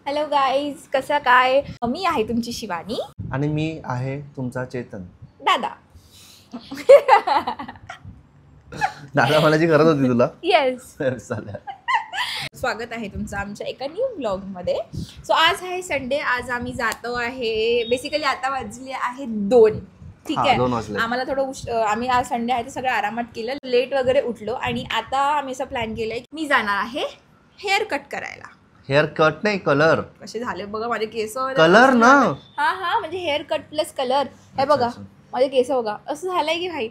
Hello guys, कसं काय? मी आहे तुमची शिवानी आणि मी आहे तुमचा चेतन. दादा. दादा म्हणायची गरज होती तुला. येस. चालेल. स्वागत आहे तुमचं आमच्या एका न्यू ब्लॉगमध्ये. सो आज आहे संडे. आज आम्ही जातो आहे. बेसिकली आता वाजले आहे 2. ठीक आहे. आम्हाला थोडं आम्ही आज संडे आहे ते सगळं आरामात केलं, लेट वगैरे उठलो आणि आता आम्ही असं प्लॅन केलंय की मी जाणार आहे हेअर कट करायला. हेअर कट नाही, कलर. कसे झाले बघा माझे केस. कलर ना. हा म्हणजे हेअर कट प्लस कलर. हे बघा माझे केस बघा. असं झालंय की भाई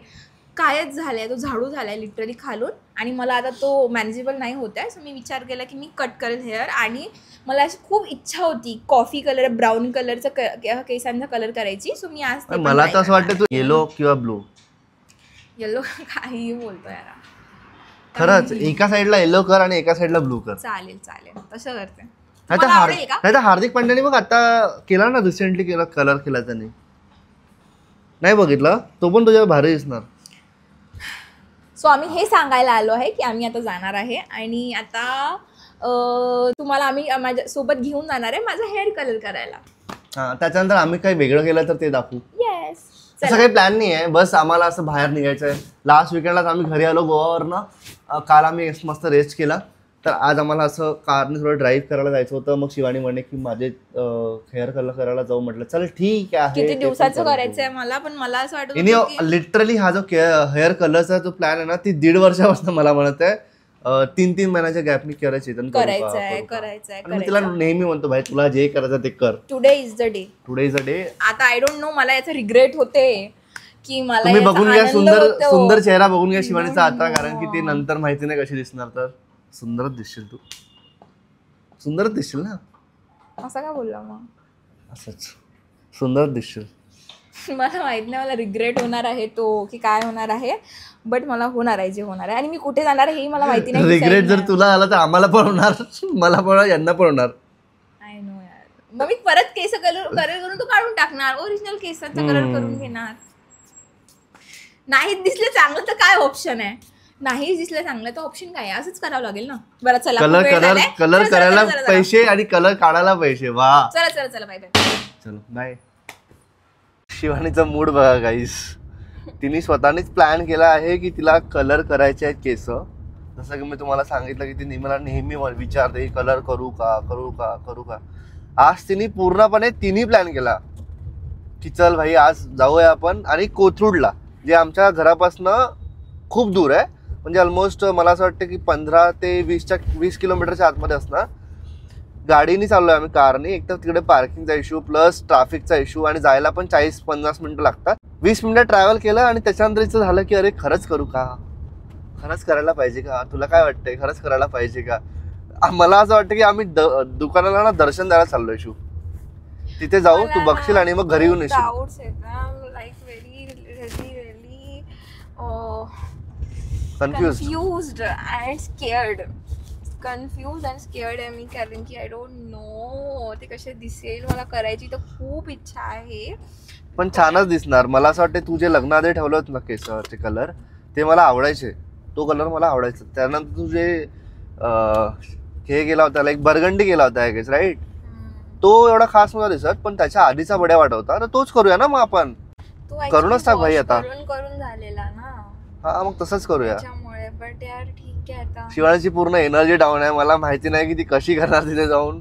कायच झालंय, तो झाडू झालाय लिटरली खालून आणि मला आता तो मॅनेजेबल नाही होत आहे. सो मी विचार केला की मी कट करेल हेअर आणि मला अशी खूप इच्छा होती कॉफी कलर, ब्राऊन कलरचा केसांचा कलर करायची. सो मी आज मला तर असं वाटतं तू येलो किंवा ब्लू. येलो काही बोलतो यार. खरंच एका साईडला येलो कर आणि एका साईडला ब्लू कर. चालेल चालेल तसं करते. नाही तर हार्दिक पांड्याने बघ आता केला ना, रिसेंटली केला कलर केला त्याने. नाही बघितला तो पण तुझ्या भारी दिसणार. सो आम्ही हे सांगायला आलो आहे की आम्ही आता जाणार आहे आणि आता तुम्हाला आम्ही माझ्या सोबत घेऊन जाणार आहे माझा हेअर कलर करायला. हा, त्याच्यानंतर आम्ही काही वेगळं केलं तर ते दाखवू. येस. असं काही प्लॅन नाही आहे, बस आम्हाला असं बाहेर निघायचं आहे. लास्ट विकेंडलाच आम्ही घरी आलो गोवावरनं. काल आम्ही मस्त रेस्ट केला, तर आज आम्हाला असं कारने थोडं ड्राईव्ह करायला जायचं होतं. मग शिवानी म्हणे की माझे हेअर कलर करायला जाऊ. म्हटलं चल ठीक आहे. किती दिवसाचं करायचं आहे मला, पण मला असं वाटतं लिटरली हा जो हेअर कलरचा जो प्लॅन आहे ना, ती 1.5 वर्षापासून मला म्हणत आहे 3-3 महिन्याच्या गॅपनी करायचं करायचं. तिला नेहमी म्हणतो भाई तुला जे करायचं ते कर. Today is the day. आता आय डोंट नो, मला याचा रिग्रेट होते की मला तुम्ही बघून घ्या सुंदर चेहरा बघून घ्या शिवानीचा आता, कारण की ती नंतर माहिती नाही कशी दिसणार. तर सुंदरच दिसशील तू, सुंदरच दिसशील ना. असं का बोलला मग? असंच सुंदरच दिसशील. मला माहित नाही, मला रिग्रेट होणार आहे तो की काय होणार आहे, बट मला होणार आहे जे होणार आहे. आणि मी कुठे जाणार आहे हे मला माहिती नाही. रिग्रेट जर तुला आला तर आम्हाला पण होणार, मला पण, यांना पण होणार. आय नो यार. मग मी परत केस कलर करून तो काढून टाकणार, ओरिजिनल केसांचा कलर करून घेणार. नाही दिसले चांगलं तर काय ऑप्शन आहे? नाही दिसलं चांगलं तर ऑप्शन काय आहे? असंच करावं लागेल ना. बरं चला, कलर करायला पैसे आणि कलर काढायला पैसे. वा चला बाय बाय. चलो बाय. शिवानीचा मूड बघा गाईस. तिने स्वतःनेच प्लॅन केला आहे की तिला कलर करायचे आहेत केस. जसं की मी तुम्हाला सांगितलं की ती मला नेहमी विचारते कलर करू का. आज तिने पूर्णपणे प्लॅन केला की चल भाई आज जाऊया आपण. आणि कोथरूडला, जे आमच्या घरापासनं खूप दूर आहे, म्हणजे ऑलमोस्ट मला असं वाटतं की 15 ते 20 किलोमीटरच्या आतमध्ये असणार. गाडीने चाललोय आम्ही, कारने. एक तर तिकडे पार्किंगचा इश्यू प्लस ट्रॅफिकचा इश्यू, आणि जायला पण 40-50 मिनिटं लागतात. 20 मिनिटं ट्रॅव्हल केलं आणि त्याच्यानंतर इथं झालं की अरे खरंच करू का, खरंच करायला पाहिजे का, तुला काय वाटतंय खरंच करायला पाहिजे का. मला असं वाटतं की आम्ही दुकानाला ना दर्शन द्यायला चाललोय. शू तिथे जाऊ, तू बघशील आणि मग घरी येऊन येशील. कन्फ्युज्ड अँड स्केअर्ड आहे मी, कारण की आय डोंट नो ते कसे दिसेल. मला करायची तर खूप इच्छा आहे, पण छानच दिसणार. मला असं वाटतं तू जे लग्नाआधी ठेवलं होतं ना केसावरचे कलर, ते मला आवडायचे. तो कलर मला आवडायचा. त्यानंतर तू जे हे गेला होता, लाईक बर्गंडी गेला होता आय गेस, राईट. तो एवढा खास नव्हता दिसत, पण त्याच्या आधीचा बड्या वाटत होता. तर तोच करूया ना मग आपण. करूनच टाक भाई आता. करून झालेला ना. हा मग तसंच करूया. बट यार ठीक आहे आता. शिवानीची पूर्ण एनर्जी डाऊन आहे. मला माहिती नाही की ती कशी करणार तिथे जाऊन,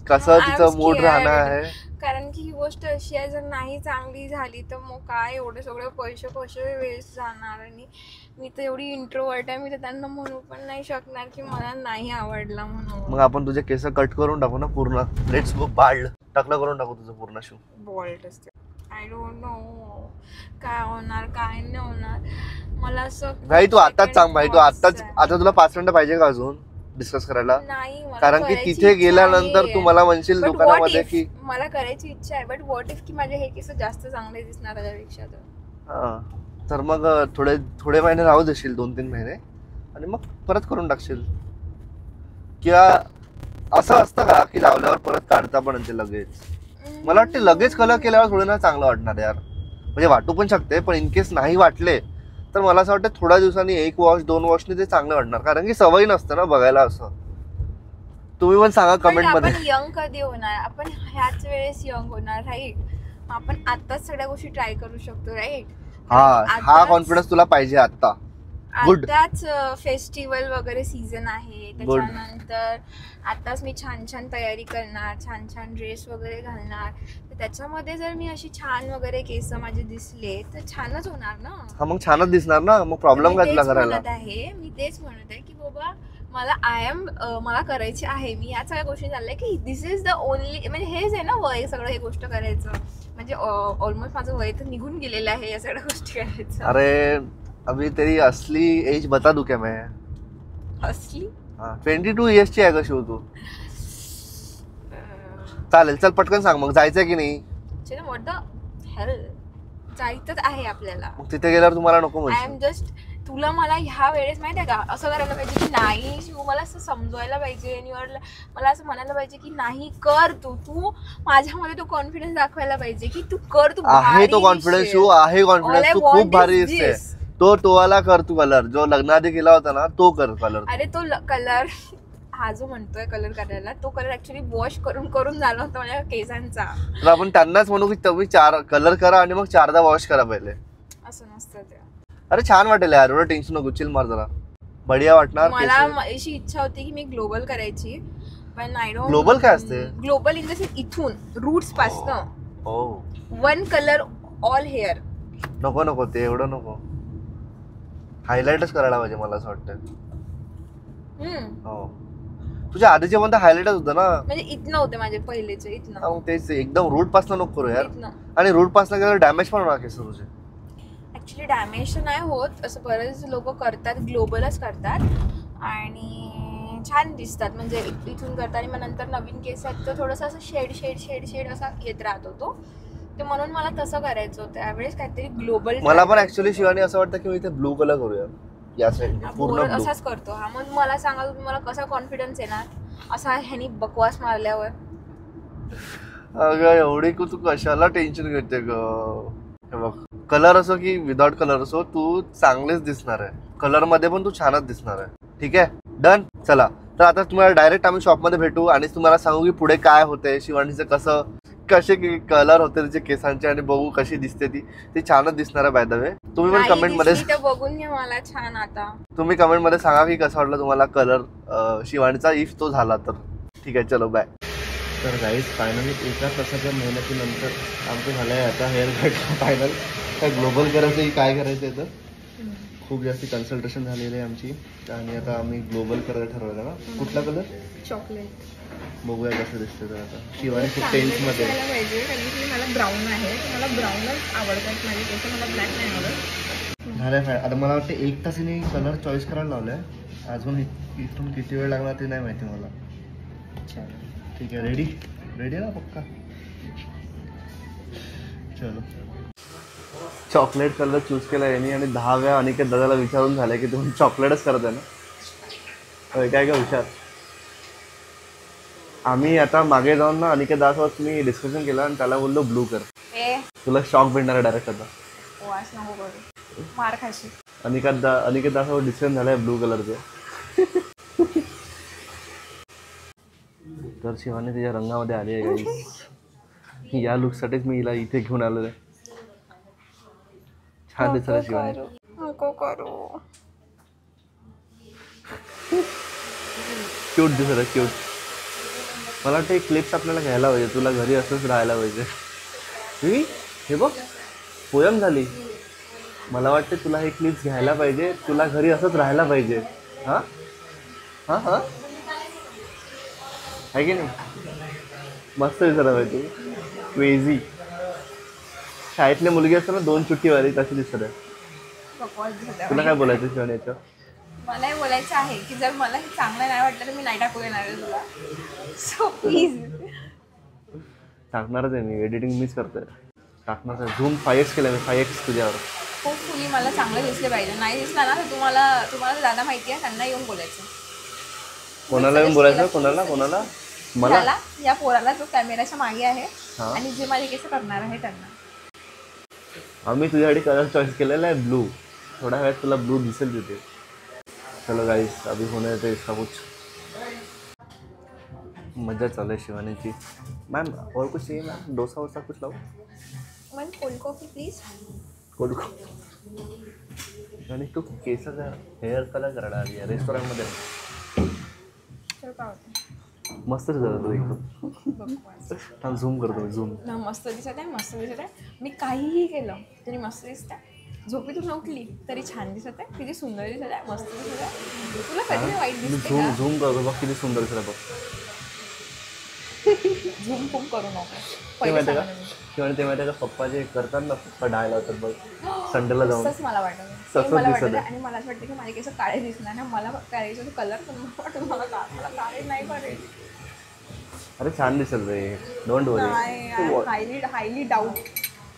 कसं तिचं मूड राहणार आहे. कारण की ही गोष्ट अशी आहे, जर नाही चांगली झाली तर मग काय एवढे सगळे पैसे वेस्ट जाणार. आणि मी तर एवढी इंट्रोवर्ट आहे, मी तर त्यांना म्हणू पण नाही शकणार की मला नाही आवडला म्हणून. मग आपण तुझे केस कट करून टाकू ना पूर्ण. Let's go bald. टकलं करून टाकू तुझं पूर्ण शू. बॉल्ड असते. आय डोंट नो काय होणार काय नाही होणार. मला असं भाई तू आताच सांग भाई, तू आता तुला 5 मिनिटं पाहिजे का अजून डिस्कस करायला? नाही, कारण की तिथे गेल्यानंतर तू मला म्हणशील दुकानामध्ये की मला करायची इच्छा आहे, बट व्हॉट इफ की माझे हे केस जास्त चांगले दिसणार त्यापेक्षा. तर मग थोडे महिने राहू देशील, 2-3 महिने, आणि मग परत करून टाकशील. किंवा असं असतं का की लावल्यावर परत काढता पण ते लगेच? मला वाटतं लगेच कलर केल्यावर थोडं ना चांगलं वाटणार यार. म्हणजे वाटू पण शकते, पण इन केस नाही वाटले तर मला असं वाटतं थोड्या दिवसांनी 1 वॉश 2 वॉशने ते चांगलं वाटणार. कारण की सवय नसतं ना बघायला असं. तुम्ही पण सांगा पण कमेंट मध्ये. आपण यंग कधी होणार? आपण ह्याच वेळेस यंग होणार, राईट? आपण आताच सगळ्या गोष्टी ट्राय करू शकतो, राईट? हा कॉन्फिडन्स तुला पाहिजे आता. गुड. आताच फेस्टिवल वगैरे सीझन आहे, त्याच्यानंतर आताच मी छान छान तयारी करणार, छान छान ड्रेस वगैरे घालणार. तर त्याच्यामध्ये जर मी अशी छान वगैरे केस माझे दिसले तर छानच होणार ना. हा मग छानच दिसणार ना, मग प्रॉब्लेम काय तुला करायला? मी तेच म्हणत आहे की बाबा मला मला करायची आहे. मी या सगळ्या गोष्टी चालल्या की दिस इज द ओनली, म्हणजे हेच आहे ना वय सगळं हे गोष्ट करायचं. म्हणजे ऑलमोस्ट माझं वय तर निघून गेलेलं आहे या सगळ्या गोष्टी करायचं. अरे अभी तेरी असली एज बता दूं क्या मैं? असली 22 इयर्स ची आहे का शिव तू? चालेल, चल पटकन सांग मग, जायचंय की नाही? व्हॉट द हेल, जायचंच आहे आपल्याला. मग तिथे गेल्यावर तुम्हाला नको आय एम जस्ट, तुला मला ह्या वेळेस माहिती आहे का असं करायला पाहिजे की नाही शिव, मला असं समजवायला पाहिजे आणि मला असं म्हणायला पाहिजे की नाही कर तू माझ्यामध्ये तो कॉन्फिडन्स दाखवायला पाहिजे की तू कर, तू आहे तो कॉन्फिडन्स शिव, आहे कॉन्फिडन्स, तू खूप भारी दिसते. तो वाला कर, तू कलर जो लग्नाआधी केला होता ना तो कर कलर. अरे तो कलर, हा जो म्हणतोय कलर करायला, तो कलर ऍक्च्युअली वॉश करून झाला होता माझ्या केसांचा. तर आपण त्यांनाच म्हणू की तुम्ही 4 कलर करा आणि मग 4दा वॉश करा पहिले. असं नसतं ते. अरे छान वाटेल यार, एवढं टेन्शन नको, चिल मार जरा, बढिया वाटणार. मला अशी इच्छा होती की मी ग्लोबल करायची, पण आय डोंट. ग्लोबल काय असते? ग्लोबल इन द सेन्स इथून रूट्स पासनं हो, वन कलर ऑल हेअर. नको ते एवढं नको, हायलाइटच करायला पाहिजे मला असं वाटतं. हो, तुझ्या आधीचे पण हायलाइटच होतं ना, म्हणजे इथनं होते माझे पहिलेचे, इथनं. मग तेच एकदम रूट पासनं नको करू यार. इथनं. आणि रूट पासनं गेल्यावर डॅमेज पण होणार केस तुझे. ऍक्च्युली डॅमेज तर नाही होत, असं बरेच लोक करतात, ग्लोबलच करतात आणि छान दिसतात. म्हणजे इथून करतात आणि मग नंतर नवीन केस आहेत तर थोडंसं असं शेड असा येत राहतो तो. ते म्हणून मला तसं करायचं होतं त्यावेळेस, काहीतरी ग्लोबल. मला पण ऍक्च्युअली शिवानी असं वाटतं की मी इथे ब्लू कलर करूया या साईड पूर्ण ब्लू. असाच करतो हा. मग मला सांगा तुम्ही, मला कसा कॉन्फिडन्स येणार असा ह्यानी बकवास मारल्यावर? अगं एवढी तू कशाला टेन्शन घेते ग? हे बघ, कलर असो की विदाउट कलर असो तू चांगलेच दिसणार आहे. कलर मध्ये पण तू छानच दिसणार आहे. ठीक आहे, डन. चला तर आता तुम्हाला डायरेक्ट आम्ही शॉपमध्ये भेटू आणि तुम्हाला सांगू की पुढे काय होतंय, शिवानीचं कसे कलर होते तिचे केसांचे आणि बघू कशी दिसते ती छानच दिसणार आहे. बाय द वे तुम्ही पण कमेंट मध्ये बघून घ्या मला छान. आता तुम्ही कमेंट मध्ये सांगा की कसं वाटलं तुम्हाला कलर शिवानीचा, इफ तो झाला तर. ठीक आहे, चलो बाय. तर गाईज फायनली एका तासाच्या मेहनतीनंतर आमचं झालं आहे आता हेअर कट फायनल. काय ग्लोबल करायचं की काय करायचं आहे तर खूप जास्त कन्सल्टेशन झालेली आहे आमची आणि आता आम्ही ग्लोबल करायला ठरवलं ना. कुठला कलर? चॉकलेट. बघूया कसं दिसतं. तर आता शिवानी खूप टेन्समध्ये पाहिजे कारण की मला ब्राऊन आहे, मला ब्राऊनच आवडतात माझे केस, मला ब्लॅक नाही आवडत. झालं आता मला वाटतं 1 तासाने कलर चॉईस करायला लावलाय. अजून इथून किती वेळ लागणार ते नाही माहिती मला. ठीक आहे, रेडी आहे ना पक्का? चलो. चॉकलेट कलर चूज केला यांनी आणि 10 वेळा अनिकेत दादाला विचारून झालं की तुम्ही चॉकलेटच करत आहे ना. काय हुशार. आम्ही आता मागे जाऊन ना अनिकेत दादासोबत मी डिस्कशन केलं आणि त्याला बोललो ब्लू कर. तुला शॉक भेटणार आहे डायरेक्ट आता. मार खाशी. अनिकेत दादासोबत डिस्कशन झालंय ब्लू कलरचं. तर शिवानी तिच्या रंगामध्ये आली आहे गाईस. या लुकसाठीच मी हिला इथे घेऊन आलेलो आहे. छान दिसत आहे शिवानी. क्यूट दिसत आहे, क्यूट. मला वाटतं क्लिप्स आपल्याला घ्यायला पाहिजे, तुला घरी असंच राहायला पाहिजे. हे बघ पोयम झाली. मला वाटते तुला हे क्लिप्स घ्यायला पाहिजे, तुला घरी असंच राहायला पाहिजे. हां हां हां आहे की नाही? मस्त दिसत आहे तू. क्रेझी. शाळेतली मुलगी असते ना 2 चुट्टीवाली, तशी दिसत आहे. तुला काय बोलायचं शिवानी याच्यावर? मला हे बोलायचं आहे की जर मला हे चांगलं नाही वाटलं तर मी नाही टाकू देणार आहे तुला. So please. टाकणारच आहे मी, एडिटिंग मीच करतोय. टाकणार आहे. झूम 5x केलं मी, 5x तुझ्यावर. होपफुली मला चांगलं दिसलं पाहिजे. नाही दिसला ना तर तुम्हाला दादा माहिती आहे, त्यांना येऊन बोलायचं. कोणाला येऊन बोलायचं? कोणाला? मला या पोराला जो कॅमेराच्या मागे आहे आणि जे माझे केस करणार आहे त्यांना. आम्ही तुझ्यासाठी कलर चॉईस केलेला आहे ब्लू. थोड्या वेळात तुला ब्लू दिसेल तिथे. चलो गाइस, अभी होने देते इसका कुछ. मजा चालू है शिवानी। मैम और कुछ चाहिए मैम? डोसा वोसा कुछ लाओ? One cold coffee please. Cold आणि तू केसाचा हेअर कलर करायला आली आहे रेस्टॉरंटमध्ये? तर काय होतं? मस्त दिसत तू एकदम. झूम करतो मी झूम. ना मस्त दिसत आहे, मस्त दिसत आहे. मी काहीही केलं तरी मस्त दिसत आहे. झोपेतून उठली तरी छान दिसत आहे. किती सुंदर दिसत आहे, मस्त दिसत आहे. तुला कधी वाईट दिसते झूम का? झूम करतो बघ किती सुंदर दिसत बघ. झूम खूप करू नको. ते पहिले माहिती का सांगा मी. किंवा ते माहिती का पप्पा जे करतात ना पप्पा डाळ लावतात बघ संडेला जाऊन. तसंच मला वाटतं. तसंच मला दिसत वाटतं आहे. आणि मला असं वाटतं की माझे केस काळे दिसणार ना. मला करायचं तो कलर पण मला वाटतं मला काळे नाही करायचे. अरे छान दिसेल रे डोंट वरी. नाही हायली डाऊट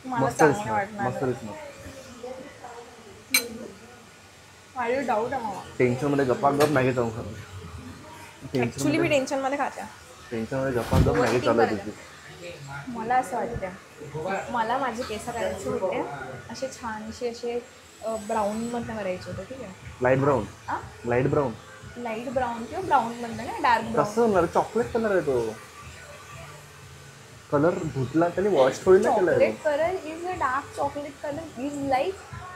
मला मस्त चांगलं दिसणार वाटणार. मस्त दिसणार. हायली डाऊट आहे मला. टेन्शनमध्ये गप्पा गप मॅगी जाऊन खातो. ऍक्च्युली मी टेन्शनमध्ये खाते. टेन्शनमध्ये गप्पा गप मॅगी चालू आहे तुझी. मला असं वाटतं मला माझे केस करायचे होते असे छानसे असे ब्राऊनमधनं करायचे होते. ठीक आहे. Light brown. हां लाईट ब्राऊन लाईट ब्राऊन किंवा ब्राऊनमधनं ना डार्क ब्राऊन. कसं होणार? चॉकलेट कलर आहे तो. कलर धुतला त्याने वॉश थोडी ना केलं. Chocolate colour is a dark chocolate colour is like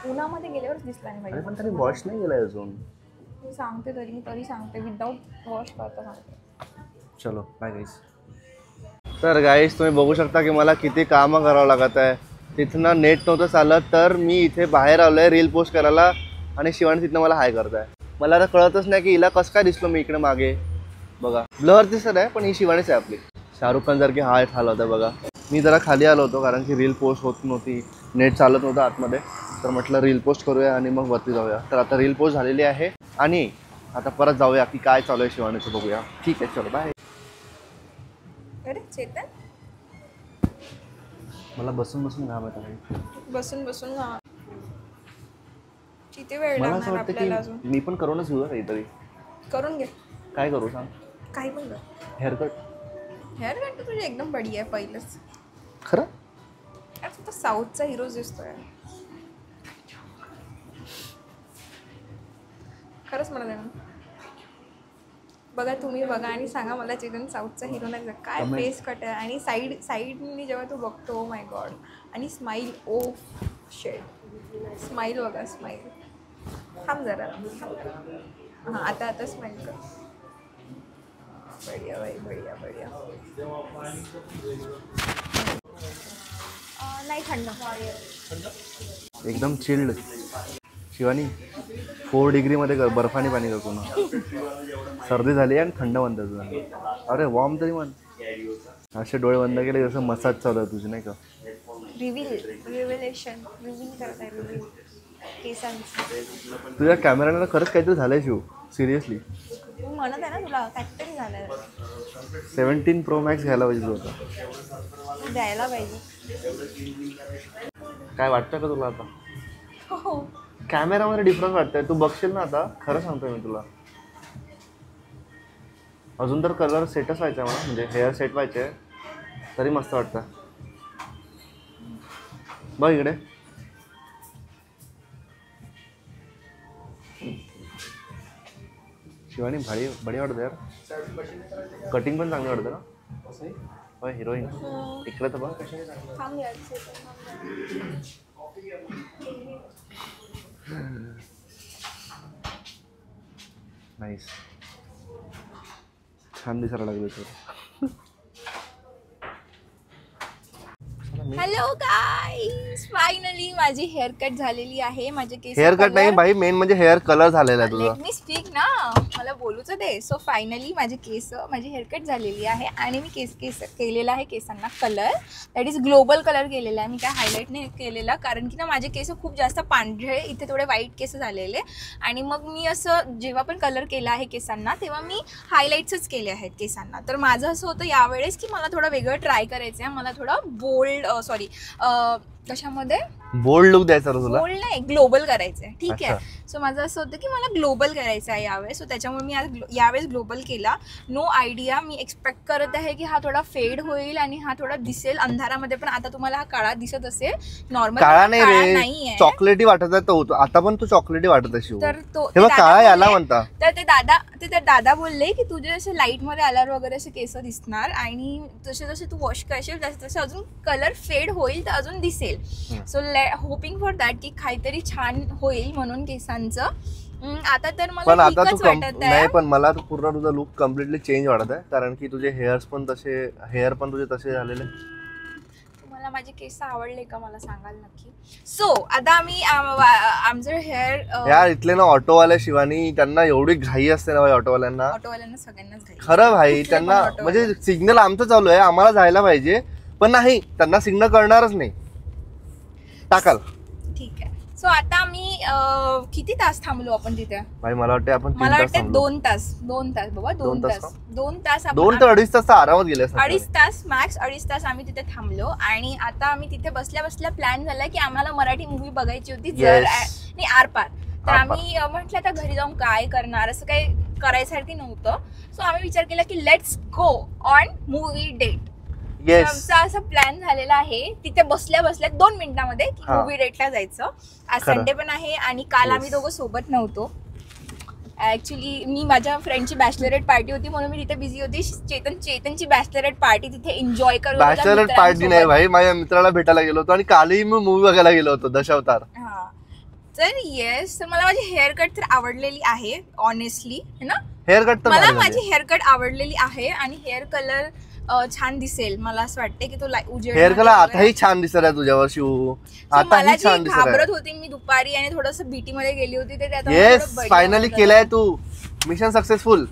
उन्हामध्ये गेल्यावर दिसला नाही अरे पाहिजे. पण त्याने वॉश नाही केलाय अजून. मी सांगते मी तरी सांगते विदाऊट वॉश करता सांगते. चलो बाय गाईस. तर गाईस तुम्ही बघू शकता की मला किती कामं करावं लागत आहे. तिथनं नेट नव्हतं चालत तर मी इथे बाहेर आलो आहे रील पोस्ट करायला आणि शिवानी तिथनं मला हाय करत आहे. मला आता कळतच नाही की हिला कसं काय दिसलो मी इकडे मागे. बघा ब्लर दिसत आहे पण ही शिवानीच आहे आपली. शाहरुख खान सारखी हाय झाला होता बघा. मी जरा खाली आलो होतो कारण की रील पोस्ट होत नव्हती, नेट चालत नव्हतं आतमध्ये. तर म्हटलं रील पोस्ट करूया आणि मग वरती जाऊया. तर आता रील पोस्ट झालेली आहे आणि आता परत जाऊया की काय चालू आहे शिवानीचं बघूया. ठीक आहे चलो बाय. अरे चेतन मला बसून बसून घाम येत आहे. बसून किती वेळ मला असं लागणार वाटतं आपल्याला अजून. की मी पण करूनच घेऊ काहीतरी. करून घे काय करू सांग? काही पण कर. हेअरकट. हेअर कट तर तुझी एकदम बढिया आहे पहिलंच. खरं? यार फक्त साऊथचा हिरोज दिसतोय. खरंच म्हणत आहे ना. बघा तुम्ही बघा आणि सांगा मला चेतन साऊथचा हिरो नाही काय फेस कट आहे. आणि साईडनी जेव्हा तू बघतो माय गॉड. आणि स्माईल ओ शेड स्माईल बघा स्माईल. थांब जरा हां आता स्माईल कर. बढिया बाई बढिया. नाही थंड एकदम चिल्ड. शिवानी 4 डिग्रीमध्ये कर बर्फाने पाणी कर पुन्हा. सर्दी झाली आणि थंड म्हणतात तुझं. अरे वॉर्म तरी म्हण. असे डोळे बंद केले जसं मसाज चालू आहे तुझी नाही का. रिव्हिलेशन करत आहे केसांचं. तुझ्या कॅमेराला खरंच काहीतरी झालंय शिव सिरियसली. तू म्हणत आहे ना तुला काहीतरी झालंय. 17 Pro Max घ्यायला पाहिजे होता. तू द्यायला पाहिजे. काय वाटतं का तुला आता? हो कॅमेरामध्ये डिफरन्स वाटतंय. तू बघशील ना आता खरं सांगतोय मी तुला. अजून तर कलर सेटच व्हायचा आहे मला म्हणजे हेअर सेट व्हायचे तरी मस्त वाटतं. बघ इकडे. शिवानी बढिया वाटतं यार. कटिंग पण चांगली वाटतं ना. होय हिरोईन इकडे तर बघ. थांब नाईस. छान दिसायला लागले तर. हॅलो गाईज फायनली माझी हेअर कट झालेली आहे. माझे केस हेअर कट नाही भाई मेन म्हणजे हेअर कलर झालेला आहे तुझा. लेट मी स्पीक ना मला बोलूच दे. सो फायनली माझी हेअर कट झालेली आहे आणि मी केस केलेला आहे केसांना colour. That is global colour केलेला आहे. मी काय हायलाईट नाही केलेला कारण की ना माझे केस खूप जास्त पांढरे इथे थोडे वाईट केस झालेले. आणि मग मी असं जेव्हा पण कलर केला आहे केसांना तेव्हा मी हायलाईट्सच केले आहेत केसांना. तर माझं असं होतं यावेळेस की मला थोडं वेगळं ट्राय करायचं आहे. मला थोडं बोल्ड कशामध्ये बोल्ड लुक द्यायचा रे तुला. बोल्ड नाही, ग्लोबल करायचंय. ठीक अच्छा. आहे. सो माझं असं होतं की मला ग्लोबल करायचं आहे यावेळेस. सो त्याच्यामुळे मी आज यावेळेस ग्लोबल केला. नो आयडिया, मी एक्सपेक्ट करत आहे की हा थोडा फेड होईल आणि हा थोडा दिसेल अंधारामध्ये, पण आता तुम्हाला हा काळा दिसत असेल. नॉर्मल काळा नाही रे, नाहीये. चॉकलेटी वाटत आहे तो. आता पण तू चॉकलेटी वाटत आहे शिव. तर तो हे बघ काळा याला म्हणता. तर ते दादा बोलले की तुझे असे लाईट मध्ये आल्यावर वगैरे असे केस दिसणार आणि जसे जसे तू वॉश करशील तसे तसे अजून कलर फेड होईल, तर अजून दिसेल. सो होपिंग फॉर दॅट की काहीतरी छान होईल म्हणून केसांचं. आता तर मला पण आता तू वाटत नाही, आहे. पण मला पूर्ण तुझा लुक कम्प्लिटली चेंज वाटत आहे, कारण की तुझे हेअर पण तुझे तसे झालेले. तुम्हाला माझे केस आवडले का मला सांगाल नक्की. सो आता आम्ही आमचं हेअर यार इथले ना ऑटोवाल्या शिवानी, त्यांना एवढी घाई असते ना ऑटोवाल्यांना. ऑटोवाल्यांना सगळ्यांनाच घाई. खरं भाई, त्यांना म्हणजे सिग्नल आमचं चालू आहे, आम्हाला जायला पाहिजे, पण नाही, त्यांना सिग्नल कळणारच नाही. टाकाल. ठीक आहे. सो आता आम्ही किती तास थांबलो आपण तिथे. भाई मला वाटतं आपण मला वाटतं 2 तास बाबा. 2 तास 2 ते 2.5 तास आरामात गेले असतात. 2.5 तास मॅक्स 2.5 तास आम्ही तिथे थांबलो. आणि आता आम्ही तिथे बसल्या बसल्या प्लॅन झाला की आम्हाला मराठी मूवी बघायची होती, जर नाही आरपार. तर आम्ही म्हटलं आता घरी जाऊन काय करणार, असं काही करायसाठी नव्हतं. सो आम्ही विचार केला की let's go on movie date. आमचा असा प्लॅन झालेला आहे तिथे बसल्या बसल्या 2 मिनिटांमध्ये की मूवी डेटला जायचं. आज संडे पण आहे आणि काल आम्ही दोघं सोबत नव्हतो. ऍक्च्युली मी माझ्या फ्रेंडची बॅचलरेट पार्टी होती म्हणून मी तिथे बिझी होती. चेतनची बॅचलरेट पार्टी तिथे एन्जॉय करत. बॅचलरेट पार्टी नाही भाई, माझ्या मित्राला भेटायला गेलो होतो आणि कालही मी मूवी बघायला गेलो होतो, दशावतार. हा तर येस, तर मला माझी हेअर कट तर आवडलेली आहे ऑनेस्टली, है ना. हेअर कट तर मला माझी हेअर कट आवडलेली आहे आणि हेअर कलर छान दिसेल. मला असं वाटतं की तो उजेड हेअर कलर आताही छान दिसत आहे तुझ्यावर शिव. आताही छान दिसत आहे. घाबरत होती मी दुपारी आणि थोडस बीटी मध्ये गेली होती, तर येस फायनली केलंय तू. Mission successful.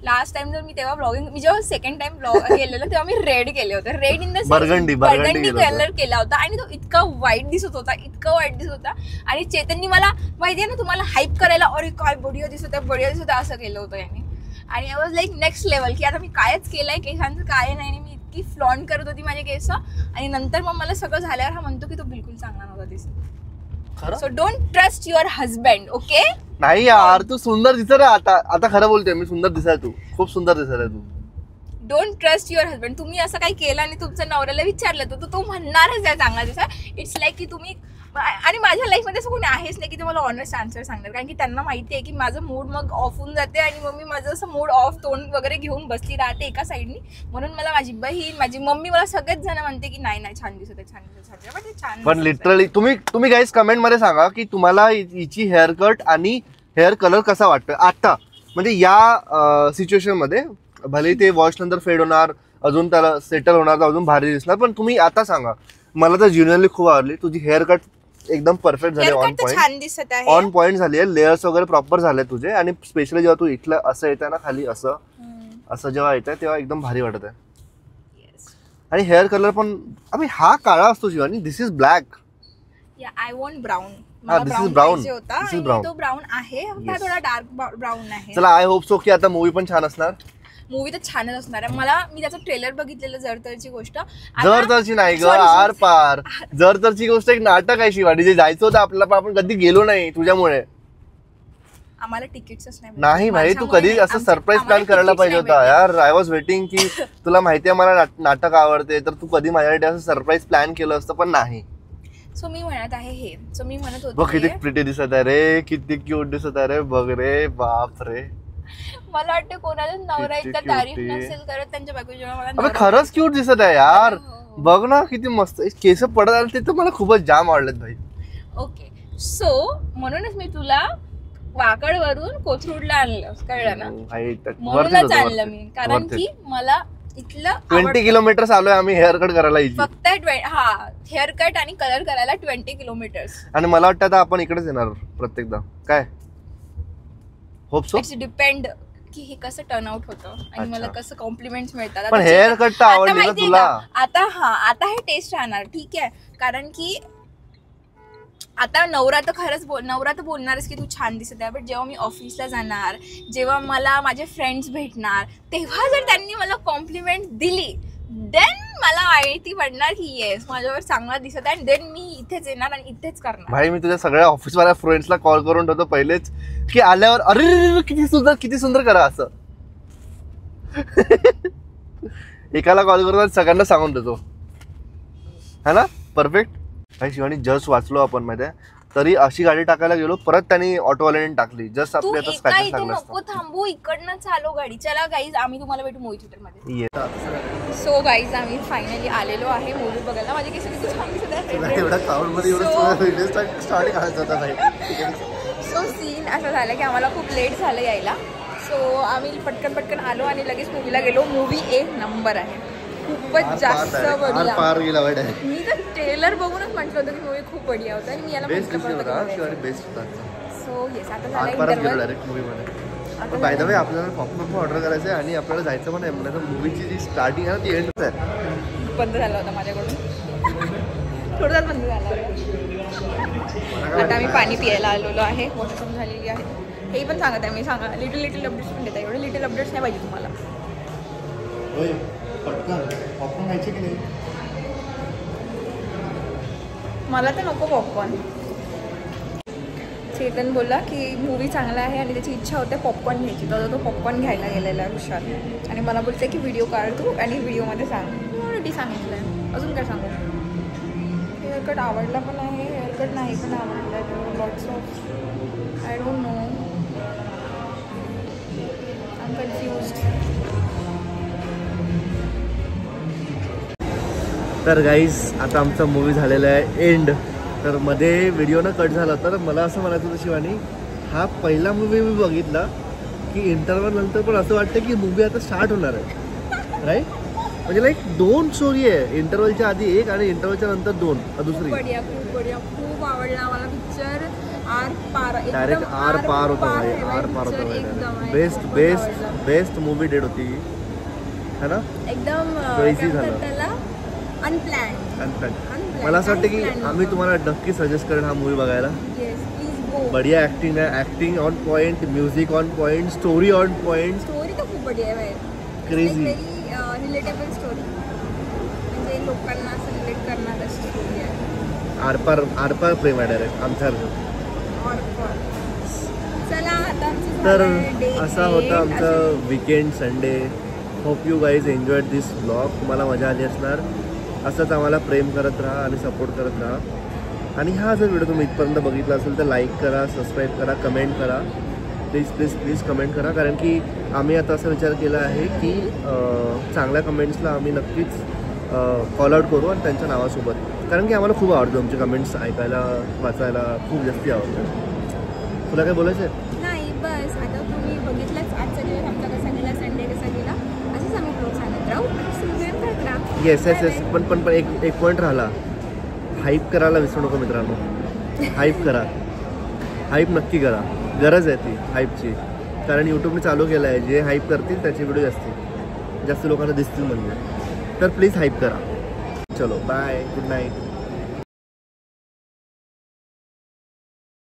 लास्ट टाइम जर मी तेव्हा ब्लॉगिंग, मी जेव्हा सेकंड टाइम ब्लॉग केलेलं तेव्हा मी रेड केले होते. Red in the burgundy colour केला होता आणि तो इतका वाईट दिसत होता. आणि चेतननी मला माहितीये ना तुम्हाला हाईप करायला, अरे काय बढिया दिसत आहे असं केलं होतं याने. आणि I was like next level की आता मी कायच केलंय केसांचं, काय नाही. मी इतकी फ्लॉन्ट करत होती माझे केस आणि नंतर मग मला सगळं झाल्यावर हा म्हणतो की तो बिलकुल चांगला नव्हता दिसत. So don't trust your husband. Okay. नाही यार, तू सुंदर दिसत आहे आता खरं बोलतोय मी, सुंदर दिसत आहे तू, खूप सुंदर दिसत आहे तू. Don't trust your husband. तुम्ही असं काही केलं आणि तुमच्या नवऱ्याला विचारलं तर तो म्हणणारच आहे चांगला दिसा. इट्स लाईक की तुम्ही, आणि माझ्या लाईफमध्ये असं कोणी आहेच नाही की ते मला ऑनेस्ट आन्सर सांगणार, कारण की त्यांना माहिती आहे की माझं मूड मग ऑफ होऊन जाते आणि मग मी माझं असं मूड ऑफ तोंड वगैरे घेऊन बसली राहते एका साईडनी. म्हणून मला माझी बहीण, माझी मम्मी, मला सगळेच जण म्हणते की नाही छान दिसत आहे. पण लिटरली तुम्ही गाईज कमेंट मध्ये सांगा की तुम्हाला हिची हेअर कट आणि हेअर कलर कसा वाटतोय आता, म्हणजे या सिच्युएशन मध्ये. भले ते वॉश नंतर फेड होणार, अजून त्याला सेटल होणार, तर अजून भारी दिसणार, पण तुम्ही आता सांगा. मला तर ज्युनियरली खूप आवडली तुझी हेअर कट. एकदम परफेक्ट झाले, ऑन पॉइंट झाली आहे. लेयर्स वगैरे प्रॉपर झाले तुझे, आणि स्पेशली जेव्हा तू इथलं असं येत आहे ना खाली, असं जेव्हा येत आहे तेव्हा एकदम भारी वाटत आहे. आणि हेअर कलर पण अबे हा काळा असतो Shivani, this is black. I want brown. This is brown. तो ब्राऊन आहे, थोडा डार्क ब्राऊन आहे. चला, आय होप सो की आता मूवी पण छान असणार. मूवी तर छानच असणार आहे. मी त्याचं ट्रेलर बघितलेलं, जरतरची गोष्ट. जरतरची नाही ग, आर पार. जरतरची गोष्ट एक नाटक आहे शिवानी, जे जायचं होतं आपल्याला पण आपण कधी गेलो नाही तुझ्यामुळे. आम्हाला तिकीट्सच नाही भाई, तू कधी असं सरप्राईज प्लॅन करायला पाहिजे होता यार. आय वॉज वेटिंग की तुला माहिती आहे मला नाटक आवडते, तर तू कधी माझ्यासाठी असं सरप्राईज प्लॅन केलं असतं, पण नाही. सो मी म्हणत आहे हे, सो मी म्हणत होते बघ किती प्रिटी दिसत आहे रे, किती क्यूट दिसत आहे रे, बघ रे, बाप रे. मला वाटतं कोणाला नवरा इतका तारीफ नसेल करत त्यांच्या बायको जेव्हा मला. अबे खरंच क्यूट दिसत आहे यार. बघ ना किती मस्त केस पडत आले, ते तर मला खूपच जाम आवडलेत भाई. ओके, सो म्हणूनच मी तुला वाकडवरून कोथरूडला आणलं, कळलं ना. म्हणूनच आणलं मी, कारण की मला इथलं 20 किलोमीटर आलोय आम्ही हेअर कट करायला. फक्त हेअर कट आणि कलर करायला 20 किलोमीटर. आणि मला वाटतं आता आपण इकडेच येणार प्रत्येकदा, काय होप सो. इट्स डिपेंड की हे कसं टर्न आउट होतं आणि मला कसं कॉम्प्लिमेंट्स मिळतात. पण हेअर कट तर आवडली ना तुला. आता हे टेस्ट राहणार, ठीक आहे, कारण की आता नवरा तर बोलणारच की तू छान दिसत आहे. बट जेव्हा मी ऑफिसला जाणार, जेव्हा मला माझे फ्रेंड्स भेटणार, तेव्हा जर त्यांनी मला कॉम्प्लिमेंट दिली देन मला माहिती पडणार की येस माझ्यावर चांगला दिसत आहे, देन मी इथेच येणार आणि इथेच करणार. भाई मी तुझ्या सगळ्या ऑफिसवाल्या फ्रेंड्सला कॉल करून ठेवतो पहिलेच की आल्यावर अरे किती सुंदर करा असं. एकाला कॉल करून सगळ्यांना सांगून देतो है ना. परफेक्ट. भाई शिवानी जस्ट वाचलो आपण माहिती आहे, तरी अशी गाडी टाकायला गेलो परत त्यांनी ऑटोवाल्याने टाकली. जस्ट आपल्या आता स्क्रॅचेस लागला नको थांबू, इकडनं चालू गाडी. चला गाईज आम्ही तुम्हाला भेटू मूवी थिएटर मध्ये. येतात. सो गाईज आम्ही फायनली आलेलो आहे मूवी बघायला. माझे केस किती छान दिसत आहे. एवढा क्राऊड मध्ये एवढं स्टार्टिंग करायचं होतं भाई. सो सीन असं झालं की आम्हाला खूप लेट झालं यायला. सो आम्ही पटकन आलो आणि लगेच मूवीला गेलो. मूवी एक नंबर आहे, खूपच जास्त बढिया. मी तर ट्रेलर बघूनच म्हटलं होतं की मूवी खूप बढिया होता आणि मी याला बेस्ट सो येस आता झालं डायरेक्ट मूवी मध्ये. बाय द वे आपल्याला पॉपकॉर्न पण ऑर्डर करायचं आहे आणि आपल्याला जायचं पण आहे. म्हणजे मूवीची जी स्टार्टिंग आहे ना ती एंड आहे. बंद झाला होता माझ्याकडून, थोडाच बंद झाला होता. आता आम्ही पाणी पियायला आलेलो आहे, वॉशरूम झालेली आहे. हे पण सांगत आहे मी, सांगा लिटिल अपडेट्स पण देत आहे. एवढे लिटिल अपडेट्स नाही पाहिजे तुम्हाला. मला तर नको पॉपकॉर्न. चेतन बोलला की मूवी चांगला आहे आणि त्याची इच्छा होते पॉपकॉर्न घ्यायची, तर तो पॉपकॉर्न घ्यायला गेलेला आहे हुशार. आणि मला बोलते की व्हिडिओ काढ तू आणि व्हिडिओमध्ये सांग. मी ऑलरेडी सांगितलं आहे, अजून काय सांगू. हेअरकट आवडला पण आहे, हेअरकट नाही पण आवडला आहे. Lots of I don't know, I am confused. तर गाईज आता आमचा मूवी झालेला आहे एंड. तर मध्ये व्हिडिओ न कट झाला. तर मला असं म्हणायचं होतं शिवानी, हा पहिला मूवी मी बघितला की इंटरव्हल नंतर पण असं वाटतं की मूवी आता स्टार्ट होणार आहे राईट. म्हणजे लाईक दोन स्टोरी आहे, इंटरव्हलच्या आधी एक आणि इंटरव्हलच्या नंतर दोन दुसरी. बढिया, खूप बढिया, खूप आवडला मला पिक्चर. डायरेक्ट आर पार होता भाई, आर पार होता. बेस्ट मूवी डेट होती है ना. एकदम क्रेझी झालं. त्याला अनप्लॅन. मला असं वाटतं की आम्ही तुम्हाला नक्की सजेस्ट करेन हा मूवी बघायला. बढिया ऍक्टिंग आहे, acting on point, music on point, story on point. Story तर खूप बढिया आहे, क्रेझी, रिलेटेबल स्टोरी, म्हणजे लोकांना असं रिलेट करणारी स्टोरी आहे. आरपार प्रेम आहे डायरेक्ट आमच्यासारखं. चला आता तर असा होता आमचा weekend Sunday. Hope you guys enjoyed this blog. तुम्हाला मजा आली असणार. असंच आम्हाला प्रेम करत राहा आणि सपोर्ट करत राहा. आणि हा जर व्हिडिओ तुम्ही इथपर्यंत बघितला असेल तर लाईक करा, सबस्क्राईब करा, कमेंट करा. प्लीज कमेंट करा. कारण की आम्ही आता असा विचार केला आहे की चांगल्या कमेंट्सला आम्ही नक्कीच कॉल आउट करू आणि त्यांच्या नावासोबत. कारण की आम्हाला खूप आवडतं तुमचे कमेंट्स ऐकायला, वाचायला खूप जास्ती आवडतं. तुला काय बोलायचं आहे? नाही बस. आता तुम्ही बघितलंच आजचा दिवस आमचा कसा गेला, संडे कसा गेला, असंच आम्ही ब्लॉग सांगत राहू. येस. पण एक पॉईंट राहिला. हाईप करायला विसरू नको मित्रांनो. हाईप करा, हाईप नक्की करा. गरज आहे ती हाईपची. कारण यूट्यूबने चालू केलं आहे, जे हाईप करतील त्याचे व्हिडिओ जास्त लोकांना दिसतील म्हणजे. तर प्लीज हाईप करा. चलो बाय, गुड नाईट.